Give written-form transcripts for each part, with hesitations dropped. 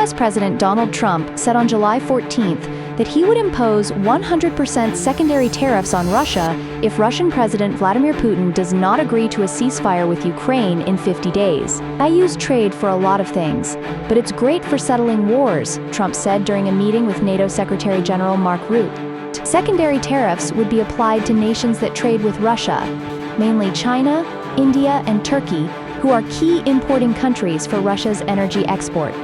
U.S. President Donald Trump said on July 14th that he would impose 100% secondary tariffs on Russia if Russian President Vladimir Putin does not agree to a ceasefire with Ukraine in 50 days. "I use trade for a lot of things, but it's great for settling wars," Trump said during a meeting with NATO Secretary General Mark Rutte. Secondary tariffs would be applied to nations that trade with Russia, mainly China, India, and Turkey, who are key importing countries for Russia's energy export.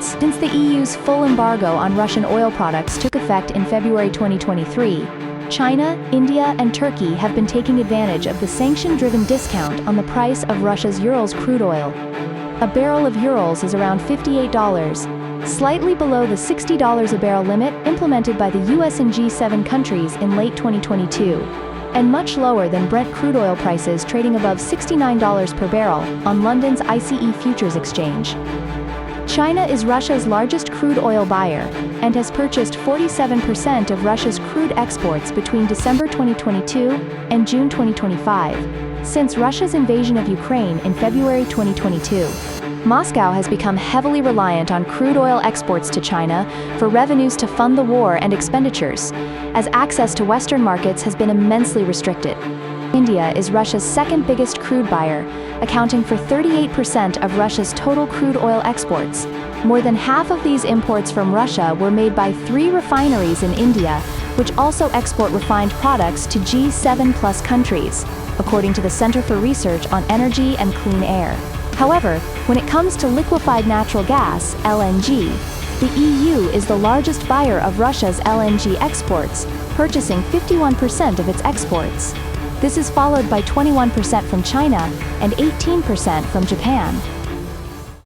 Since the EU's full embargo on Russian oil products took effect in February 2023, China, India, and Turkey have been taking advantage of the sanction-driven discount on the price of Russia's Urals crude oil. A barrel of Urals is around $58, slightly below the $60 a barrel limit implemented by the US and G7 countries in late 2022, and much lower than Brent crude oil prices trading above $69 per barrel on London's ICE Futures Exchange. China is Russia's largest crude oil buyer and has purchased 47% of Russia's crude exports between December 2022 and June 2025, since Russia's invasion of Ukraine in February 2022. Moscow has become heavily reliant on crude oil exports to China for revenues to fund the war and expenditures, as access to Western markets has been immensely restricted. India is Russia's second biggest crude buyer, accounting for 38% of Russia's total crude oil exports. More than half of these imports from Russia were made by 3 refineries in India, which also export refined products to G7+ countries, according to the Center for Research on Energy and Clean Air. However, when it comes to liquefied natural gas, LNG, the EU is the largest buyer of Russia's LNG exports, purchasing 51% of its exports. This is followed by 21% from China and 18% from Japan.